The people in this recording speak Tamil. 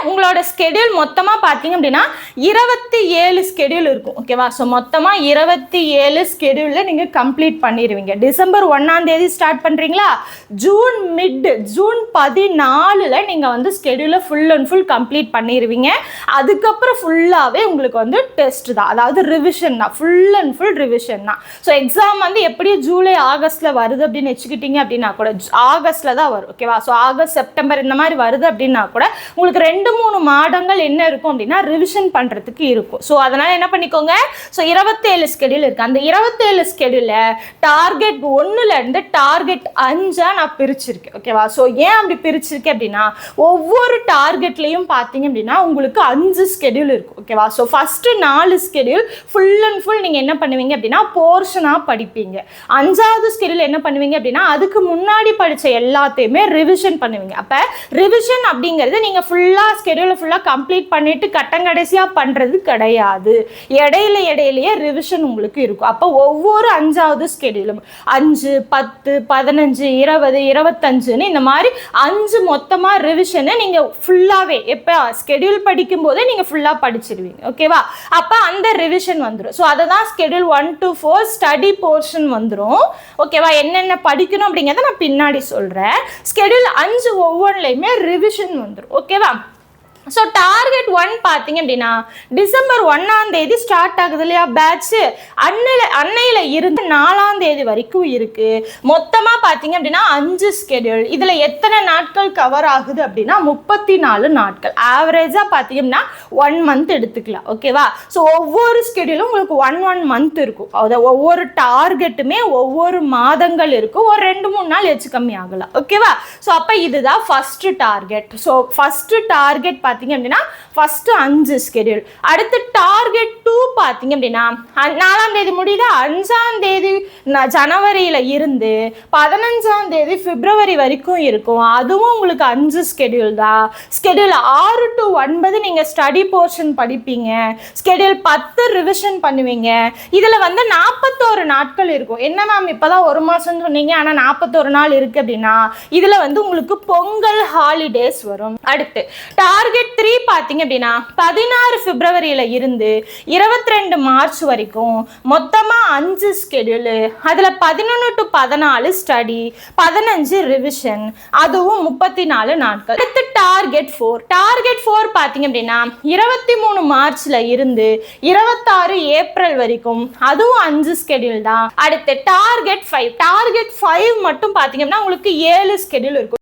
உங்களோட ஸ்கெடியூல் மொத்தமாக பார்த்தீங்க அப்படின்னா 27 ஸ்கெடியூல் இருக்கும். ஓகேவா? ஸோ மொத்தமாக 27 ஸ்கெடியூலில் நீங்கள் கம்ப்ளீட் பண்ணிடுவீங்க. டிசம்பர் 1ஆம் தேதி ஸ்டார்ட் பண்ணுறீங்களா, ஜூன் 14 நீங்கள் வந்து ஸ்கெடியூலை ஃபுல் அண்ட் ஃபுல் கம்ப்ளீட் பண்ணிடுவீங்க. அதுக்கப்புறம் ஃபுல்லாகவே உங்களுக்கு வந்து டெஸ்ட் தான், அதாவது ரிவிஷன் தான், ஃபுல் அண்ட் ஃபுல் ரிவிஷன் தான். ஸோ எக்ஸாம் வந்து எப்படி ஜூலை ஆகஸ்ட்டில் வருது அப்படின்னு வச்சுக்கிட்டீங்க அப்படின்னா கூட ஆகஸ்ட்டில் தான் வரும். ஓகேவா? ஸோ ஆகஸ்ட் செப்டம்பர் இந்த மாதிரி வருது அப்படின்னா கூட உங்களுக்கு 2-3 மாதங்கள் என்ன இருக்கும் அப்படின்னா ரிவிஷன் பண்ணுறதுக்கு இருக்கும். ஸோ அதனால் என்ன பண்ணிக்கோங்க, ஸோ 27 ஸ்கெடியூல் இருக்குது. அந்த 27 ஸ்கெடியூலில் டார்கெட் 1லேருந்து டார்கெட் 5 நான் பிரிச்சிருக்கேன். ஓகேவா? ஸோ ஏன் அப்படி பிரிச்சிருக்கேன் அப்படின்னா ஒவ்வொரு டார்கெட்லேயும் பார்த்தீங்க அப்படின்னா உங்களுக்கு 5 ஸ்கெடியூல் இருக்கும். ஓகேவா? So first 4 schedule full and full நீங்கள் என்ன பண்ணுவீங்க அப்படின்னா போர்ஷனாக படிப்பீங்க. 5வது ஸ்கெடியூல் என்ன பண்ணுவீங்க அப்படின்னா அதுக்கு முன்னாடி படித்த எல்லாத்தையுமே ரிவிஷன் பண்ணுவீங்க. அப்போ ரிவிஷன் அப்படிங்கிறது நீங்கள் ஃபுல்லாக ஸ்கெடியூலை ஃபுல்லாக கம்ப்ளீட் பண்ணிவிட்டு கடைசியாக பண்ணுறது கிடையாது. இடையிலேயே ரிவிஷன் உங்களுக்கு இருக்கும். அப்போ ஒவ்வொரு 5வது ஸ்கெடியூலும் 5, 10, 15, 20, 25ன்னு இந்த மாதிரி 5 மொத்தமாக ரிவிஷனை நீங்கள் ஃபுல்லாகவே எப்போ ஸ்கெடியூல் படிக்கும் போதே நீங்கள் ஃபுல்லாக படிச்சிருவீங்க. ஓகேவா? அப்போ அந்த ரிவிஷன் வந்துடும். ஸோ அதை தான் ஸ்கெடியூல் 1 to 4 ஸ்டடி போர்ஷன் வந்துடும். ஓகேவா? என்னென்ன படிக்கணும் அப்படிங்கிறத நான் பின்னாடி சொல்கிறேன். ஸ்கெடியூல் 5 ஒவ்வொன்றுலையுமே ரிவிஷன் வந்துடும். ஓகேவா? ஸோ டார்கெட் 1 பார்த்தீங்க அப்படின்னா டிசம்பர் 1ஆம் தேதி ஸ்டார்ட் ஆகுது இல்லையா பேட்ச்சு, அன்னையில் இருந்து 4ஆம் தேதி வரைக்கும் இருக்குது. மொத்தமாக பார்த்தீங்க அப்படின்னா 5 ஸ்கெடியூல். இதில் எத்தனை நாட்கள் கவர் ஆகுது அப்படின்னா 34 நாட்கள். ஆவரேஜாக பார்த்தீங்க அப்படின்னா 1 மந்த் எடுத்துக்கலாம். ஓகேவா? ஸோ ஒவ்வொரு ஸ்கெடியூலும் உங்களுக்கு 1 மந்த் இருக்கும். அதை ஒவ்வொரு டார்கெட்டுமே ஒவ்வொரு மாதங்கள் இருக்கும். ஒரு 2-3 நாள் எச்சு கம்மி ஆகலாம். ஓகேவா? ஸோ அப்போ இதுதான் first target. So first target பார்த்தீங்க அப்படின்னா ஃபர்ஸ்ட் 5 ஸ்கெடியூல். அடுத்து டார்கெட் 2 பார்த்தீங்க அப்படின்னா 4ஆம் தேதி முடியுது, 5ஆம் தேதி ஜனவரியில் இருந்து 15ஆம் தேதி பிப்ரவரி வரைக்கும் இருக்கும். அதுவும் உங்களுக்கு 5 ஸ்கெடியூல் தான். ஸ்கெடியூல் 6 to 9 நீங்கள் ஸ்டடி போர்ஷன் படிப்பீங்க. ஸ்கெடியூல் 10 ரிவிஷன் பண்ணுவீங்க. இதில் வந்து 41 நாட்கள் இருக்கும். என்ன மேம் இப்போதான் 1 மாதம் சொன்னீங்க ஆனால் 41 நாள் இருக்குது அப்படின்னா இதில் வந்து உங்களுக்கு பொங்கல் ஹாலிடேஸ் வரும். அடுத்து டார்கெட் 3 பார்த்தீங்க அப்படின்னா 16 பிப்ரவரியில் இருந்து 22 மார்ச் வரைக்கும் மொத்தமாக 5 ஸ்கெடியூலு. அதில் 11 to 14 ஸ்டடி, 15 ரிவிஷன், அதுவும் 34 நாட்கள். அடுத்து டார்கெட் 4 பார்த்தீங்க அப்படின்னா 23 மார்ச்ல இருந்து 26 ஏப்ரல் வரைக்கும், அதுவும் 5 ஸ்கெடியூல் தான். அடுத்து டார்கெட் 5 மட்டும் பார்த்தீங்க அப்படின்னா உங்களுக்கு 7 ஸ்கெடியூல் இருக்கும்.